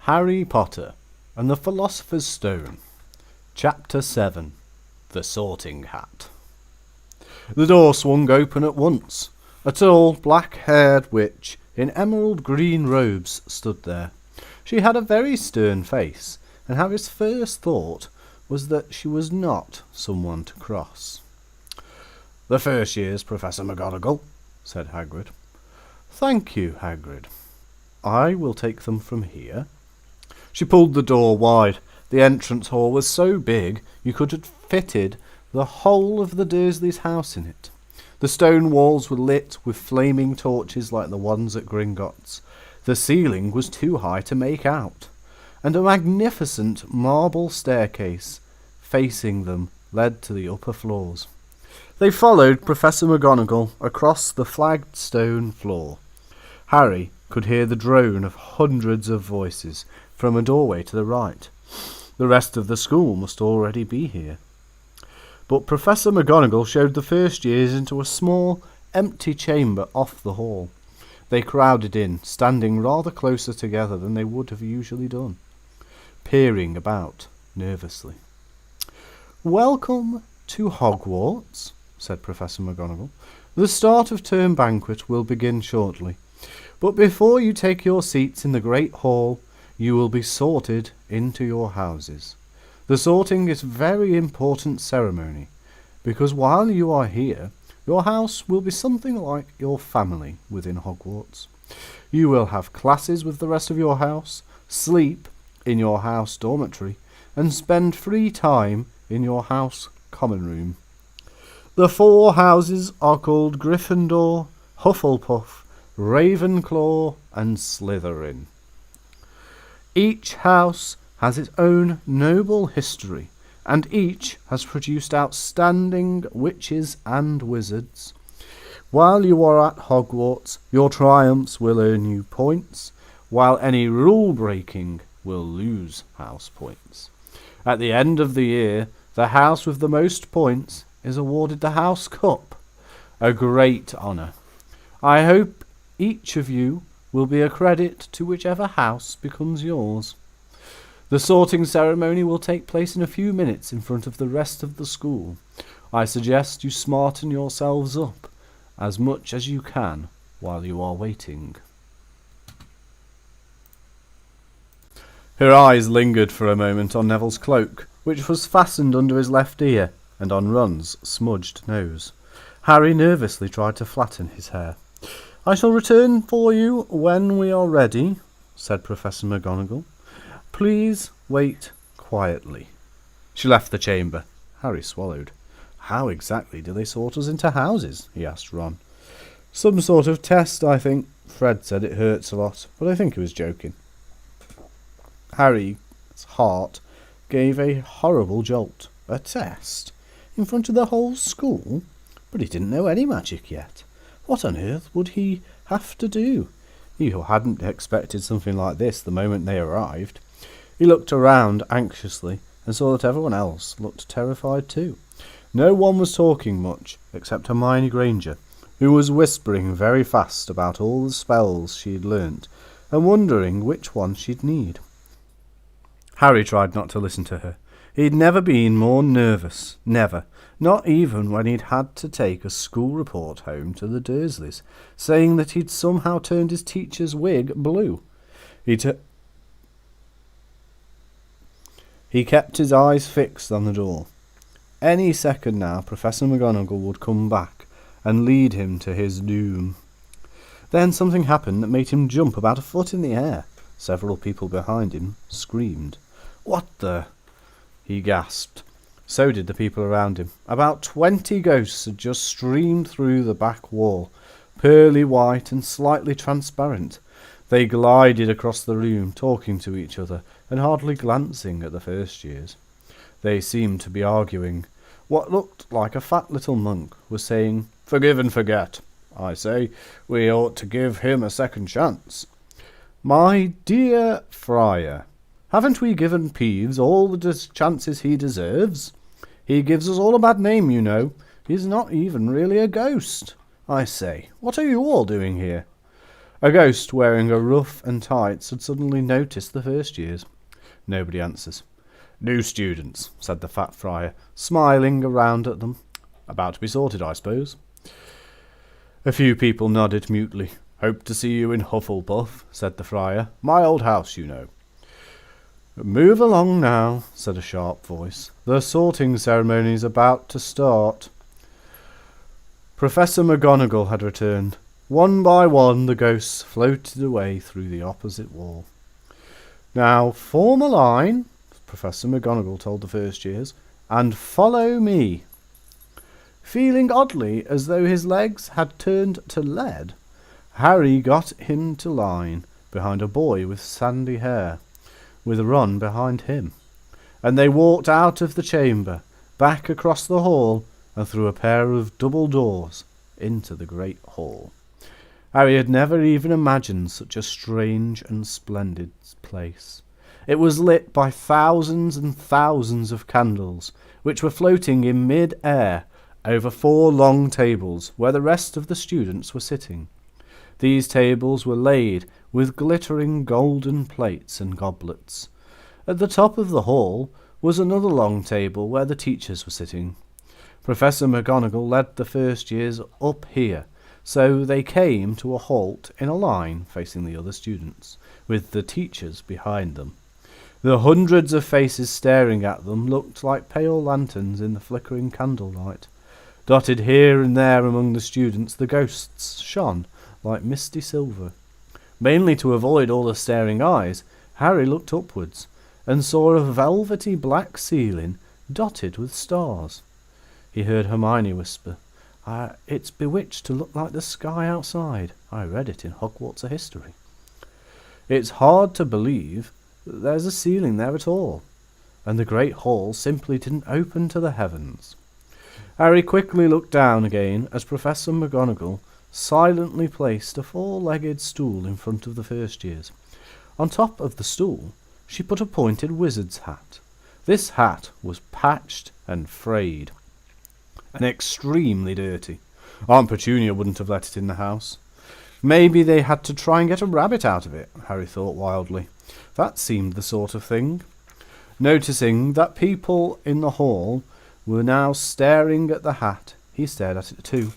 Harry Potter and the Philosopher's Stone. Chapter 7. The Sorting Hat. The door swung open at once. A tall, black-haired witch in emerald green robes stood there. She had a very stern face, and Harry's first thought was that she was not someone to cross. "The first year's, Professor McGonagall," said Hagrid. "Thank you, Hagrid. I will take them from here." She pulled the door wide. The entrance hall was so big you could have fitted the whole of the Dursleys' house in it. The stone walls were lit with flaming torches like the ones at Gringotts. The ceiling was too high to make out, and a magnificent marble staircase facing them led to the upper floors. They followed Professor McGonagall across the flagged stone floor. Harry could hear the drone of hundreds of voices from a doorway to the right. The rest of the school must already be here. But Professor McGonagall showed the first years into a small, empty chamber off the hall. They crowded in, standing rather closer together than they would have usually done, peering about nervously. "Welcome to Hogwarts," said Professor McGonagall. "The start of term banquet will begin shortly. But before you take your seats in the great hall, you will be sorted into your houses. The sorting is a very important ceremony, because while you are here, your house will be something like your family within Hogwarts. You will have classes with the rest of your house, sleep in your house dormitory, and spend free time in your house common room. The 4 houses are called Gryffindor, Hufflepuff, Ravenclaw, and Slytherin. Each house has its own noble history, and each has produced outstanding witches and wizards. While you are at Hogwarts, your triumphs will earn you points, while any rule-breaking will lose house points. At the end of the year, the house with the most points is awarded the House Cup, a great honour. I hope each of you will be a credit to whichever house becomes yours. The sorting ceremony will take place in a few minutes in front of the rest of the school. I suggest you smarten yourselves up as much as you can while you are waiting." Her eyes lingered for a moment on Neville's cloak, which was fastened under his left ear, and on Ron's smudged nose. Harry nervously tried to flatten his hair. "I shall return for you when we are ready," said Professor McGonagall. "Please wait quietly." She left the chamber. Harry swallowed. "How exactly do they sort us into houses?" he asked Ron. "Some sort of test, I think. Fred said it hurts a lot, but I think he was joking." Harry's heart gave a horrible jolt. A test? In front of the whole school? But he didn't know any magic yet. What on earth would he have to do? He hadn't expected something like this the moment they arrived. He looked around anxiously and saw that everyone else looked terrified too. No one was talking much except Hermione Granger, who was whispering very fast about all the spells she'd learnt and wondering which one she'd need. Harry tried not to listen to her. He'd never been more nervous, never, not even when he'd had to take a school report home to the Dursleys, saying that he'd somehow turned his teacher's wig blue. He kept his eyes fixed on the door. Any second now, Professor McGonagall would come back and lead him to his doom. Then something happened that made him jump about a foot in the air. Several people behind him screamed. "What the—" he gasped. So did the people around him. About 20 ghosts had just streamed through the back wall, pearly white and slightly transparent. They glided across the room, talking to each other and hardly glancing at the first years. They seemed to be arguing. What looked like a fat little monk was saying, "Forgive and forget. I say, we ought to give him a second chance. My dear Friar, haven't we given Peeves all the chances he deserves? He gives us all a bad name, you know. He's not even really a ghost. I say, what are you all doing here?" A ghost wearing a ruff and tights had suddenly noticed the first years. Nobody answers. New students, said the fat friar, smiling around at them. About to be sorted, I suppose. A few people nodded mutely. Hope to see you in Hufflepuff, said the friar. My old house, you know. Move along now, said a sharp voice. The sorting ceremony's about to start. Professor McGonagall had returned. One by one the ghosts floated away through the opposite wall. Now form a line, Professor McGonagall told the first years, and follow me. Feeling oddly as though his legs had turned to lead, Harry got into line behind a boy with sandy hair, with Ron behind him, and they walked out of the chamber, back across the hall, and through a pair of double doors into the great hall. Harry had never even imagined such a strange and splendid place. It was lit by thousands and thousands of candles, which were floating in mid-air over 4 long tables where the rest of the students were sitting. These tables were laid with glittering golden plates and goblets. At the top of the hall was another long table where the teachers were sitting. Professor McGonagall led the first years up here, so they came to a halt in a line facing the other students, with the teachers behind them. The hundreds of faces staring at them looked like pale lanterns in the flickering candlelight. Dotted here and there among the students, the ghosts shone like misty silver. Mainly to avoid all the staring eyes, Harry looked upwards and saw a velvety black ceiling dotted with stars. He heard Hermione whisper, It's bewitched to look like the sky outside. I read it in Hogwarts history. It's hard to believe that there's a ceiling there at all, and the great hall simply didn't open to the heavens. Harry quickly looked down again as Professor McGonagall silently placed a 4-legged stool in front of the first years. On top of the stool she put a pointed wizard's hat. This hat was patched and frayed, and extremely dirty. Aunt Petunia wouldn't have let it in the house. Maybe they had to try and get a rabbit out of it, Harry thought wildly. That seemed the sort of thing. Noticing that people in the hall were now staring at the hat, he stared at it too.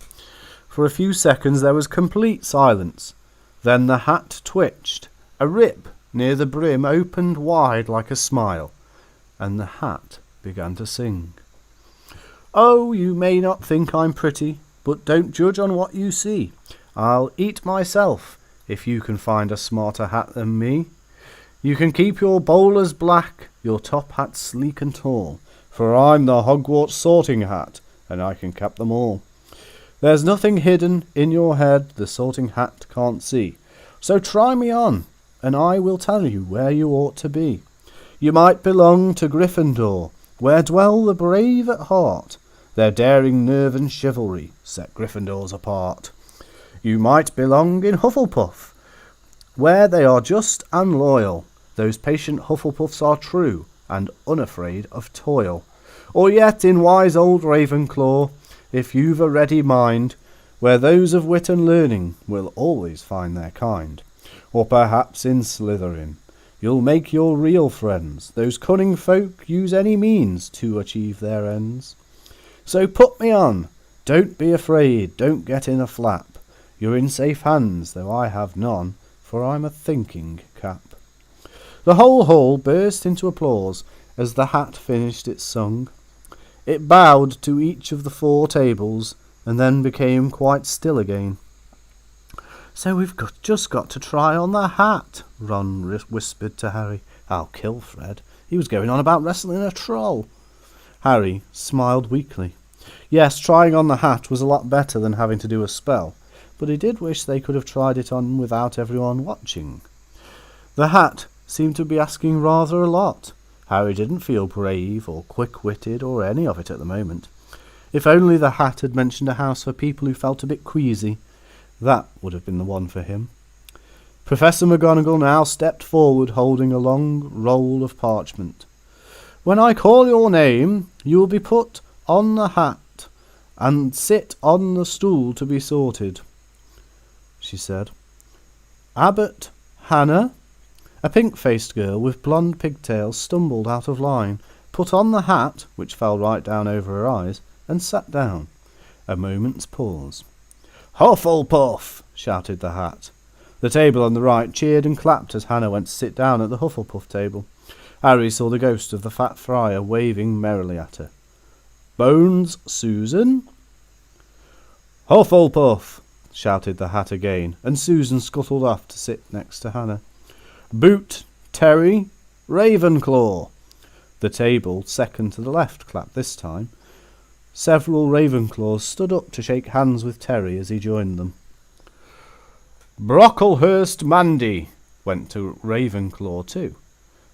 For a few seconds there was complete silence. Then the hat twitched. A rip near the brim opened wide like a smile, and the hat began to sing. Oh, you may not think I'm pretty, but don't judge on what you see. I'll eat myself, if you can find a smarter hat than me. You can keep your bowlers black, your top hat sleek and tall, for I'm the Hogwarts sorting hat, and I can cap them all. There's nothing hidden in your head the sorting hat can't see, so try me on, and I will tell you where you ought to be. You might belong to Gryffindor, where dwell the brave at heart. Their daring nerve and chivalry set Gryffindors apart. You might belong in Hufflepuff, where they are just and loyal. Those patient Hufflepuffs are true and unafraid of toil. Or yet in wise old Ravenclaw, if you've a ready mind, where those of wit and learning will always find their kind. Or perhaps in Slytherin, you'll make your real friends. Those cunning folk use any means to achieve their ends. So put me on. Don't be afraid, don't get in a flap. You're in safe hands, though I have none, for I'm a thinking cap. The whole hall burst into applause as the hat finished its song. It bowed to each of the 4 tables, and then became quite still again. So we've just got to try on the hat, Ron whispered to Harry. I'll kill Fred. He was going on about wrestling a troll. Harry smiled weakly. Yes, trying on the hat was a lot better than having to do a spell, but he did wish they could have tried it on without everyone watching. The hat seemed to be asking rather a lot. Harry didn't feel brave or quick-witted or any of it at the moment. If only the hat had mentioned a house for people who felt a bit queasy, that would have been the one for him. Professor McGonagall now stepped forward holding a long roll of parchment. When I call your name, you will be put on the hat and sit on the stool to be sorted, she said. Abbot, Hannah. A pink-faced girl with blonde pigtails stumbled out of line, put on the hat, which fell right down over her eyes, and sat down. A moment's pause. "Hufflepuff!" shouted the hat. The table on the right cheered and clapped as Hannah went to sit down at the Hufflepuff table. Harry saw the ghost of the fat friar waving merrily at her. "Bones, Susan?" "Hufflepuff!" shouted the hat again, and Susan scuttled off to sit next to Hannah. "Boot, Terry, Ravenclaw." The table, second to the left, clapped this time. Several Ravenclaws stood up to shake hands with Terry as he joined them. "Brocklehurst Mandy" went to Ravenclaw too.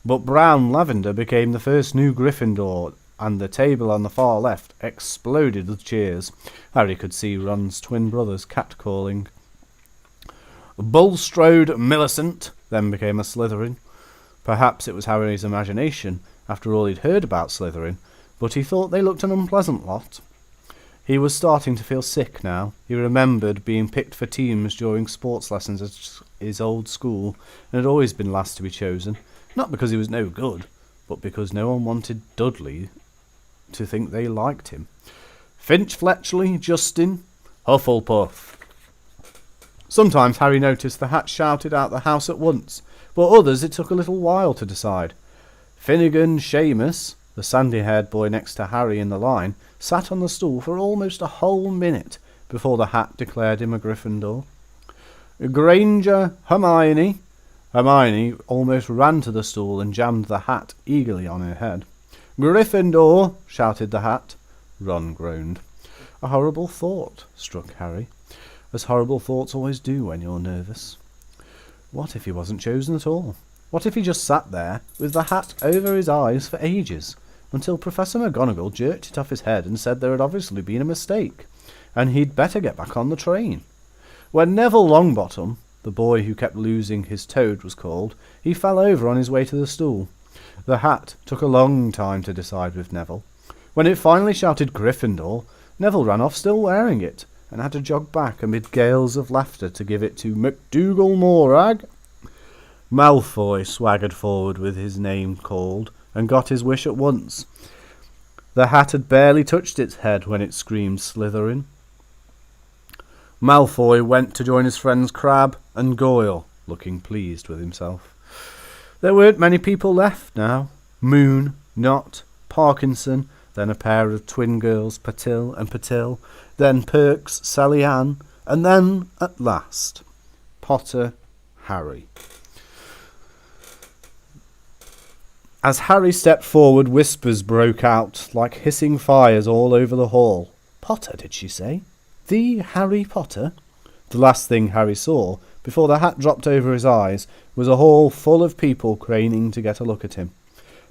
But Brown Lavender became the first new Gryffindor, and the table on the far left exploded with cheers. Harry could see Ron's twin brothers catcalling. Bulstrode Millicent then became a Slytherin. Perhaps it was Harry's imagination, after all he'd heard about Slytherin, but he thought they looked an unpleasant lot. He was starting to feel sick now. He remembered being picked for teams during sports lessons at his old school, and had always been last to be chosen, not because he was no good, but because no one wanted Dudley to think they liked him. Finch Fletchley, Justin, Hufflepuff. Sometimes Harry noticed the hat shouted out the house at once, but others it took a little while to decide. Finnegan Seamus, the sandy-haired boy next to Harry in the line, sat on the stool for almost a whole minute before the hat declared him a Gryffindor. Granger Hermione. Hermione almost ran to the stool and jammed the hat eagerly on her head. Gryffindor, shouted the hat. Ron groaned. A horrible thought struck Harry, as horrible thoughts always do when you're nervous. What if he wasn't chosen at all? What if he just sat there, with the hat over his eyes for ages, until Professor McGonagall jerked it off his head and said there had obviously been a mistake, and he'd better get back on the train? When Neville Longbottom, the boy who kept losing his toad, was called, he fell over on his way to the stool. The hat took a long time to decide with Neville. When it finally shouted Gryffindor, Neville ran off still wearing it, and had to jog back amid gales of laughter to give it to McDougal Morag. Malfoy swaggered forward with his name called, and got his wish at once. The hat had barely touched its head when it screamed Slytherin. Malfoy went to join his friends Crabbe and Goyle, looking pleased with himself. There weren't many people left now. Moon, Knott, Parkinson, then a pair of twin girls, Patil and Patil, then Perks, Sally Ann, and then, at last, Potter, Harry. As Harry stepped forward, whispers broke out like hissing fires all over the hall. Potter, did she say? The Harry Potter? The last thing Harry saw, before the hat dropped over his eyes, was a hall full of people craning to get a look at him.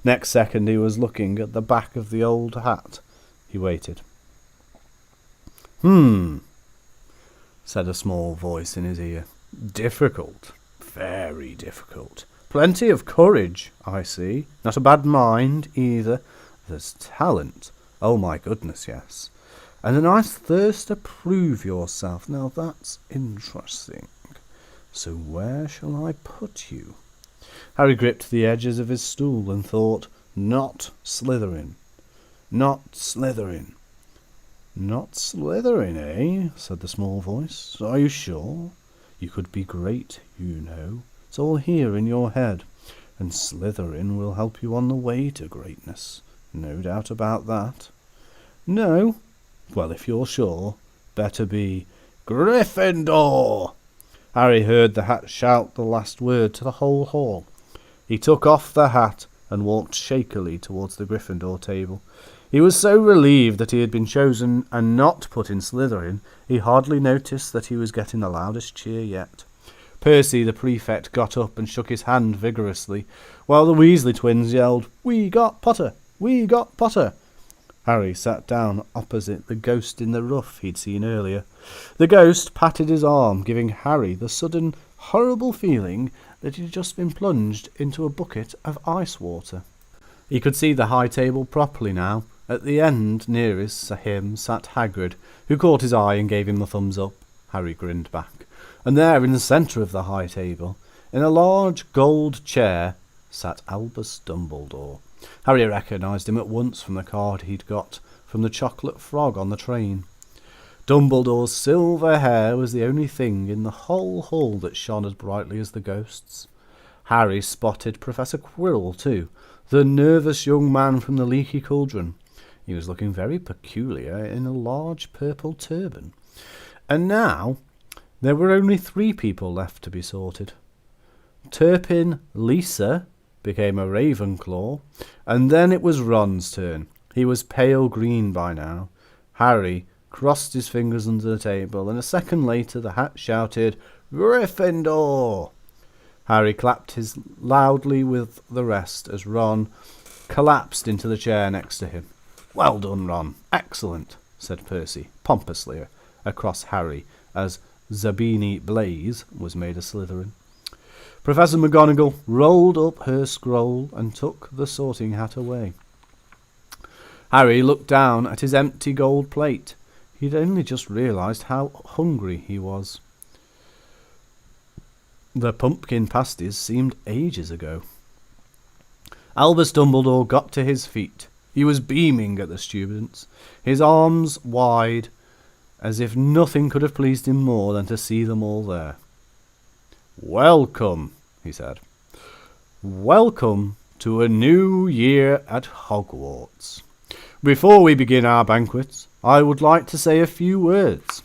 Next second he was looking at the back of the old hat. He waited. Said a small voice in his ear. Difficult. Very difficult. Plenty of courage, I see. Not a bad mind, either. There's talent. Oh, my goodness, yes. And a nice thirst to prove yourself. Now, that's interesting. So where shall I put you? Harry gripped the edges of his stool and thought, not Slytherin. Not Slytherin. Not Slytherin, eh? Said the small voice. Are you sure? You could be great, you know. It's all here in your head, and Slytherin will help you on the way to greatness. No doubt about that. No? Well, if you're sure, better be Gryffindor! Harry heard the hat shout the last word to the whole hall. He took off the hat and walked shakily towards the Gryffindor table. He was so relieved that he had been chosen and not put in Slytherin, he hardly noticed that he was getting the loudest cheer yet. Percy, the prefect, got up and shook his hand vigorously, while the Weasley twins yelled, "We got Potter! We got Potter!" Harry sat down opposite the ghost in the ruff he'd seen earlier. The ghost patted his arm, giving Harry the sudden, horrible feeling that he'd just been plunged into a bucket of ice water. He could see the high table properly now. At the end nearest him sat Hagrid, who caught his eye and gave him the thumbs up. Harry grinned back. and there in the centre of the high table, in a large gold chair, sat Albus Dumbledore. Harry recognised him at once from the card he'd got from the chocolate frog on the train. Dumbledore's silver hair was the only thing in the whole hall that shone as brightly as the ghost's. Harry spotted Professor Quirrell too, the nervous young man from the Leaky Cauldron. He was looking very peculiar in a large purple turban. And now there were only 3 people left to be sorted. Turpin Lisa became a Ravenclaw, and then it was Ron's turn. He was pale green by now. Harry crossed his fingers under the table, and a second later the hat shouted, "Gryffindor!" Harry clapped his loudly with the rest as Ron collapsed into the chair next to him. "Well done, Ron. Excellent," said Percy pompously across Harry as Zabini Blaze was made a Slytherin. Professor McGonagall rolled up her scroll and took the sorting hat away. Harry looked down at his empty gold plate. He'd only just realised how hungry he was. The pumpkin pasties seemed ages ago. Albus Dumbledore got to his feet. He was beaming at the students, his arms wide, as if nothing could have pleased him more than to see them all there. "Welcome," he said. "Welcome to a new year at Hogwarts. Before we begin our banquet, I would like to say a few words,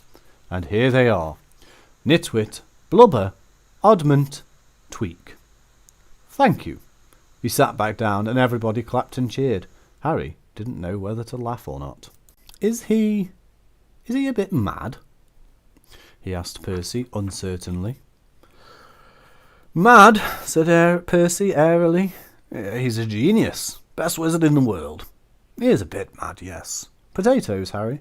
and here they are. Nitwit, Blubber, Oddment, Tweak. Thank you." He sat back down, and everybody clapped and cheered. Harry didn't know whether to laugh or not. Is he a bit mad?" he asked Percy uncertainly. "Mad," said Percy airily. "He's a genius. Best wizard in the world. He is a bit mad, yes. Potatoes, Harry?"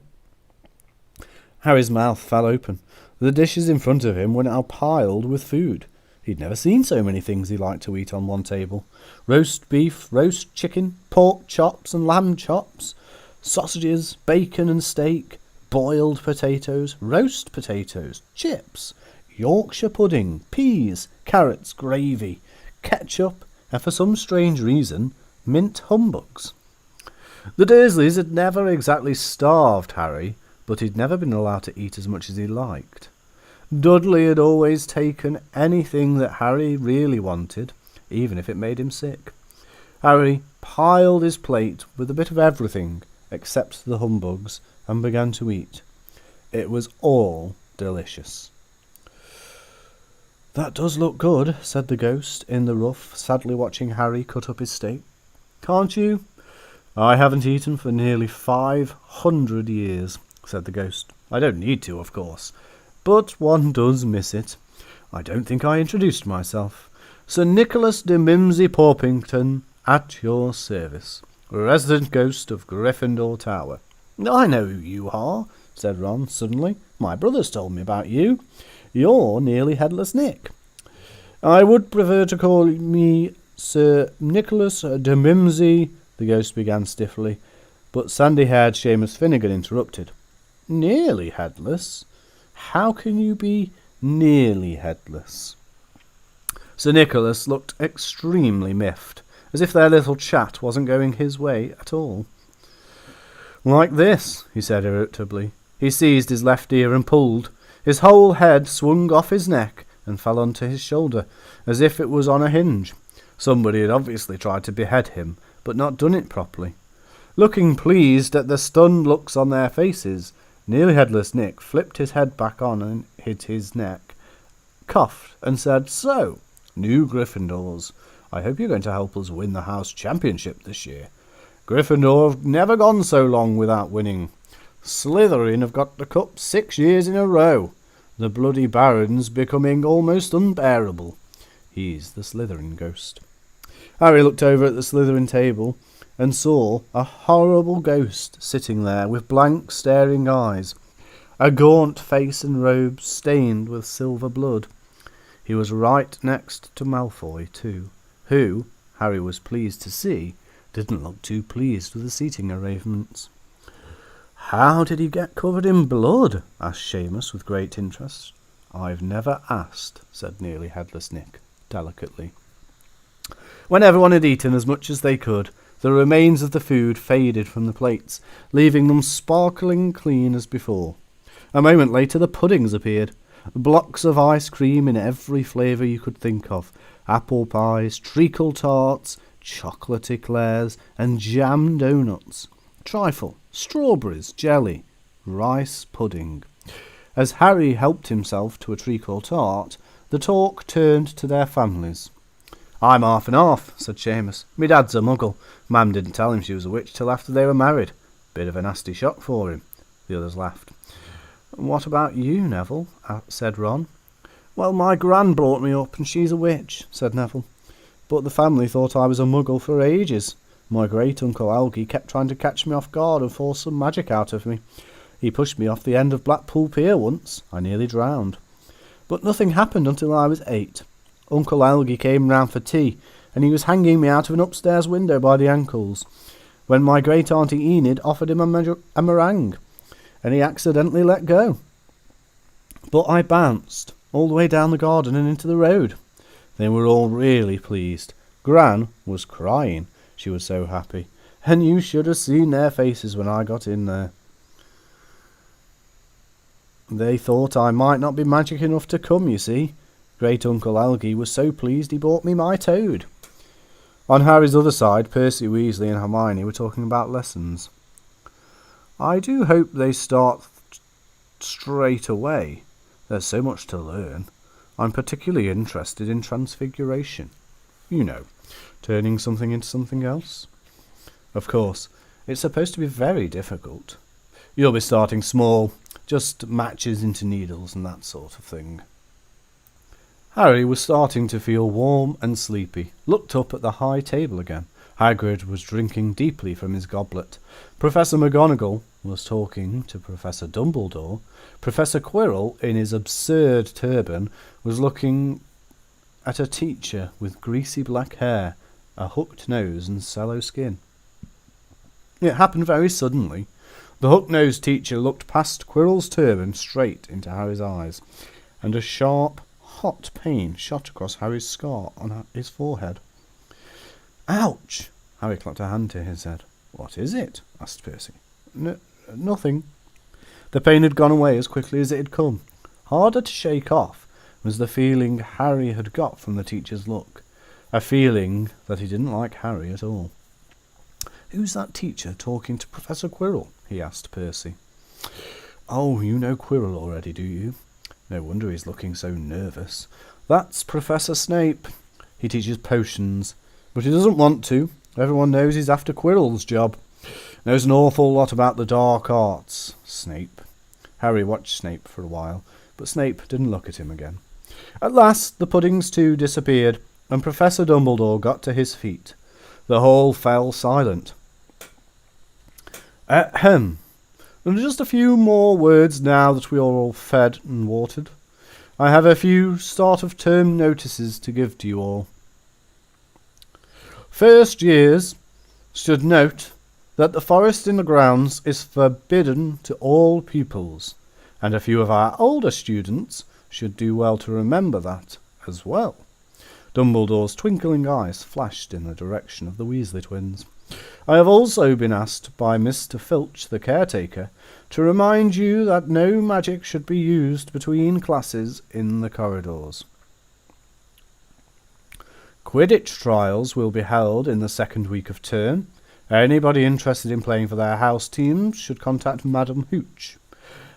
Harry's mouth fell open. The dishes in front of him were now piled with food. He'd never seen so many things he liked to eat on one table. Roast beef, roast chicken, pork chops and lamb chops, sausages, bacon and steak, boiled potatoes, roast potatoes, chips, Yorkshire pudding, peas, carrots, gravy, ketchup, and for some strange reason, mint humbugs. The Dursleys had never exactly starved Harry, but he'd never been allowed to eat as much as he liked. Dudley had always taken anything that Harry really wanted, even if it made him sick. Harry piled his plate with a bit of everything except the humbugs and began to eat. It was all delicious. "That does look good," said the ghost in the rough, sadly watching Harry cut up his steak. "Can't you?" "I haven't eaten for nearly 500 years, said the ghost. "I don't need to, of course, but one does miss it. I don't think I introduced myself. Sir Nicholas de Mimsy Porpington, at your service, resident ghost of Gryffindor Tower." "I know who you are," said Ron suddenly. "My brother's told me about you. You're nearly Headless Nick." "I would prefer to call me Sir Nicholas de Mimsy," the ghost began stiffly, but sandy-haired Seamus Finnegan interrupted. "Nearly headless? How can you be nearly headless?" Sir Nicholas looked extremely miffed, as if their little chat wasn't going his way at all. "Like this," he said irritably. He seized his left ear and pulled. His whole head swung off his neck and fell onto his shoulder, as if it was on a hinge. Somebody had obviously tried to behead him, but not done it properly. Looking pleased at the stunned looks on their faces, Nearly Headless Nick flipped his head back on and hit his neck, coughed, and said, "So, new Gryffindors. I hope you're going to help us win the house championship this year. Gryffindor have never gone so long without winning. Slytherin have got the cup 6 years in a row. The bloody Baron's becoming almost unbearable." He's the Slytherin ghost. Harry looked over at the Slytherin table and saw a horrible ghost sitting there with blank staring eyes, a gaunt face and robes stained with silver blood. He was right next to Malfoy too, who, Harry was pleased to see, didn't look too pleased with the seating arrangements. "How did he get covered in blood?" asked Seamus with great interest. "I've never asked," said Nearly Headless Nick, delicately. When everyone had eaten as much as they could, the remains of the food faded from the plates, leaving them sparkling clean as before. A moment later the puddings appeared, blocks of ice cream in every flavour you could think of, apple pies, treacle tarts, chocolate eclairs, and jam doughnuts, trifle, strawberries, jelly, rice pudding. As Harry helped himself to a treacle tart, the talk turned to their families. "I'm half and half," said Seamus. "Me dad's a muggle. Mam didn't tell him she was a witch till after they were married. Bit of a nasty shock for him." The others laughed. "What about you, Neville?" said Ron. "Well, my gran brought me up, and she's a witch," said Neville. "But the family thought I was a muggle for ages. My great-uncle Algie kept trying to catch me off guard and force some magic out of me. He pushed me off the end of Blackpool Pier once. I nearly drowned. But nothing happened until I was 8. Uncle Algie came round for tea, and he was hanging me out of an upstairs window by the ankles, when my great-auntie Enid offered him a meringue, and he accidentally let go. But I bounced all the way down the garden and into the road. They were all really pleased. Gran was crying, she was so happy, and you should have seen their faces when I got in there. They thought I might not be magic enough to come, you see. Great-uncle Algie was so pleased he bought me my toad." On Harry's other side, Percy Weasley and Hermione were talking about lessons. "I do hope they start straight away. There's so much to learn. I'm particularly interested in transfiguration. You know, turning something into something else. Of course, it's supposed to be very difficult. You'll be starting small, just matches into needles and that sort of thing." Harry was starting to feel warm and sleepy, looked up at the high table again. Hagrid was drinking deeply from his goblet. Professor McGonagall was talking to Professor Dumbledore. Professor Quirrell, in his absurd turban, was looking at a teacher with greasy black hair, a hooked nose and sallow skin. It happened very suddenly. The hook-nosed teacher looked past Quirrell's turban straight into Harry's eyes, and a sharp, hot pain shot across Harry's scar on his forehead. "Ouch!" Harry clapped a hand to his head. "What is it?" asked Percy. Nothing." The pain had gone away as quickly as it had come. Harder to shake off was the feeling Harry had got from the teacher's look, a feeling that he didn't like Harry at all. "Who's that teacher talking to Professor Quirrell?" he asked Percy. "Oh, you know Quirrell already, do you? No wonder he's looking so nervous. That's Professor Snape. He teaches potions, but he doesn't want to. Everyone knows he's after Quirrell's job. Knows an awful lot about the dark arts, Snape." Harry watched Snape for a while, but Snape didn't look at him again. At last the puddings too disappeared, and Professor Dumbledore got to his feet. The hall fell silent. "Ahem. And just a few more words now that we are all fed and watered. I have a few start-of-term notices to give to you all. First years should note that the forest in the grounds is forbidden to all pupils, and a few of our older students should do well to remember that as well." Dumbledore's twinkling eyes flashed in the direction of the Weasley twins. "I have also been asked by Mr. Filch, the caretaker, to remind you that no magic should be used between classes in the corridors. Quidditch trials will be held in the second week of term. Anybody interested in playing for their house teams should contact Madam Hooch.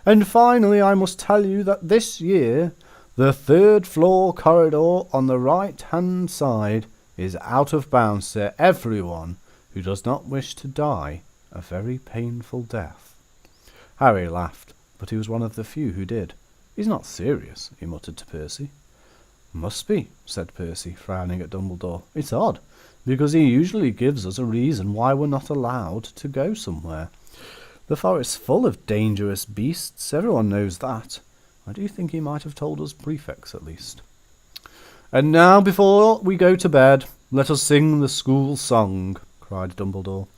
And finally, I must tell you that this year, the third-floor corridor on the right-hand side is out of bounds to everyone who does not wish to die a very painful death." Harry laughed, but he was one of the few who did. "He's not serious," he muttered to Percy. "Must be," said Percy, frowning at Dumbledore. "It's odd, because he usually gives us a reason why we're not allowed to go somewhere. The forest's full of dangerous beasts, everyone knows that. I do think he might have told us prefects, at least. And now, before we go to bed, let us sing the school song," cried Dumbledore.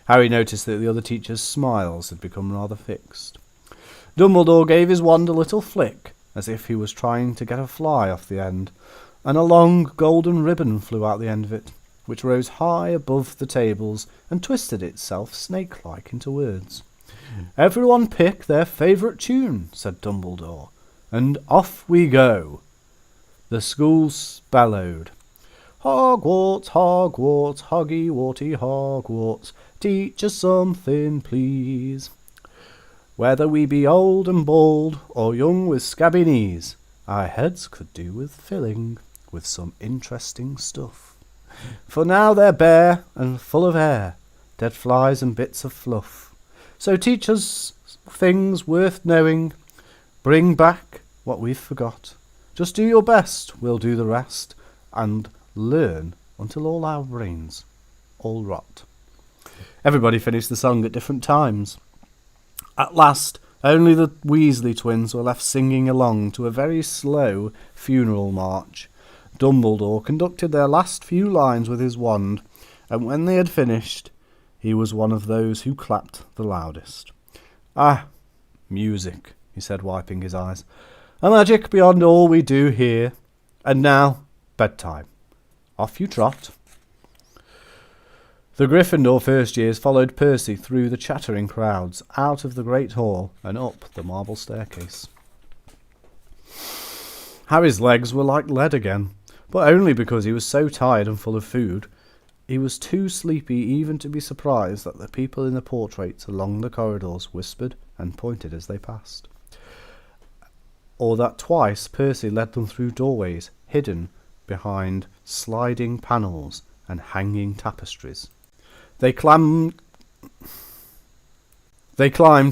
Harry noticed that the other teachers' smiles had become rather fixed. Dumbledore gave his wand a little flick, as if he was trying to get a fly off the end, and a long golden ribbon flew out the end of it, which rose high above the tables and twisted itself snake-like into words. "Everyone pick their favourite tune," said Dumbledore, "and off we go." The school bellowed, "Hogwarts, Hogwarts, Hoggy-Warty Hogwarts, teach us something, please. Whether we be old and bald, or young with scabby knees, our heads could do with filling with some interesting stuff. For now they're bare and full of air, dead flies and bits of fluff. So teach us things worth knowing, bring back what we've forgot. Just do your best, we'll do the rest, and learn until all our brains all rot." Everybody finished the song at different times. At last, only the Weasley twins were left singing along to a very slow funeral march. Dumbledore conducted their last few lines with his wand, and when they had finished, he was one of those who clapped the loudest. "Ah, music," he said, wiping his eyes. "A magic beyond all we do here. And now, bedtime. Off you trot." The Gryffindor first years followed Percy through the chattering crowds, out of the great hall, and up the marble staircase. Harry's legs were like lead again, but only because he was so tired and full of food. He was too sleepy even to be surprised that the people in the portraits along the corridors whispered and pointed as they passed, or that twice Percy led them through doorways hidden behind sliding panels and hanging tapestries. They climbed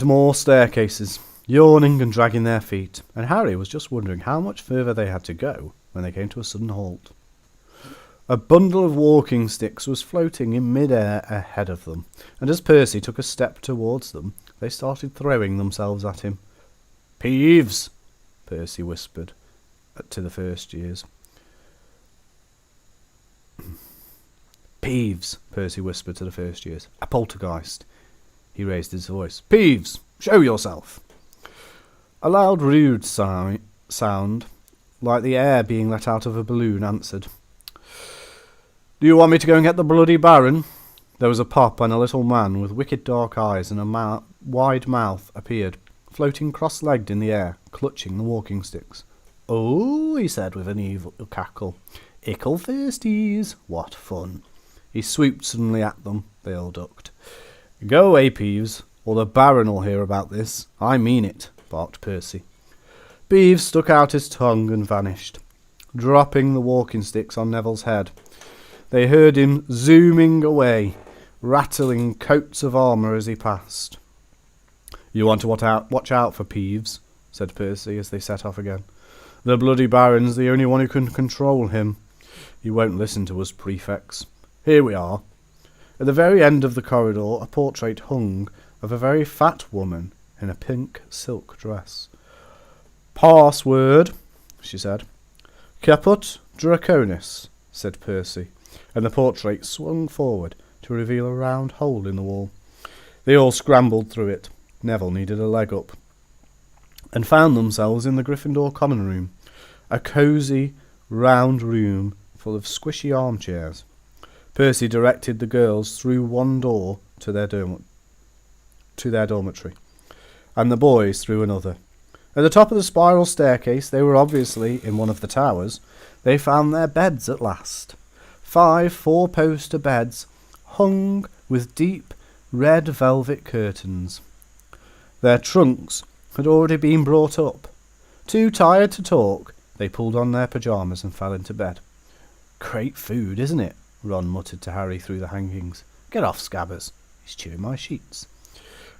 more staircases, yawning and dragging their feet, and Harry was just wondering how much further they had to go when they came to a sudden halt. A bundle of walking sticks was floating in mid-air ahead of them, and as Percy took a step towards them, they started throwing themselves at him. "Peeves!" Percy whispered to the first years. "Peeves," Percy whispered to the first years. "A poltergeist." He raised his voice. "Peeves, show yourself." A loud, rude sound, like the air being let out of a balloon, answered. "Do you want me to go and get the bloody Baron?" There was a pop, and a little man with wicked dark eyes and a wide mouth appeared, floating cross-legged in the air, clutching the walking sticks. "Oh," he said with an evil cackle. "Ickle thirsties, what fun." He swooped suddenly at them. They all ducked. "Go away, Peeves, or the Baron'll hear about this. I mean it," barked Percy. Peeves stuck out his tongue and vanished, dropping the walking sticks on Neville's head. They heard him zooming away, rattling coats of armour as he passed. "You want to watch out for Peeves," said Percy as they set off again. "The bloody Baron's the only one who can control him. He won't listen to us prefects. Here we are." At the very end of the corridor, a portrait hung of a very fat woman in a pink silk dress. "Password," she said. "Caput Draconis," said Percy, and the portrait swung forward to reveal a round hole in the wall. They all scrambled through it. Neville needed a leg up, and found themselves in the Gryffindor common room, a cosy, round room full of squishy armchairs. Percy directed the girls through one door to their dormitory, and the boys through another. At the top of the spiral staircase, they were obviously in one of the towers. They found their beds at last. 5 four-poster beds hung with deep red velvet curtains. Their trunks had already been brought up. Too tired to talk, they pulled on their pyjamas and fell into bed. "Great food, isn't it?" Ron muttered to Harry through the hangings. "Get off, Scabbers. He's chewing my sheets."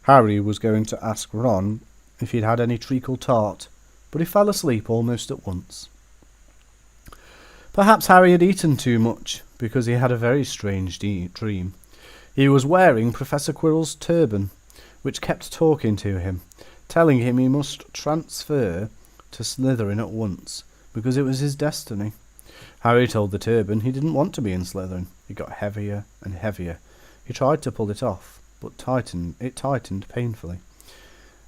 Harry was going to ask Ron if he'd had any treacle tart, but he fell asleep almost at once. Perhaps Harry had eaten too much, because he had a very strange dream. He was wearing Professor Quirrell's turban, which kept talking to him, telling him he must transfer to Slytherin at once, because it was his destiny. Harry told the turban he didn't want to be in Slytherin. It got heavier and heavier. He tried to pull it off, but it tightened painfully.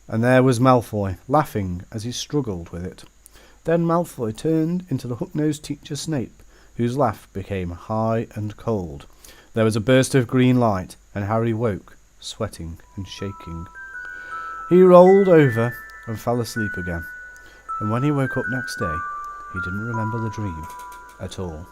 And there was Malfoy, laughing as he struggled with it. Then Malfoy turned into the hook-nosed teacher Snape, whose laugh became high and cold. There was a burst of green light, and Harry woke, sweating and shaking. He rolled over and fell asleep again, and when he woke up next day, he didn't remember the dream at all.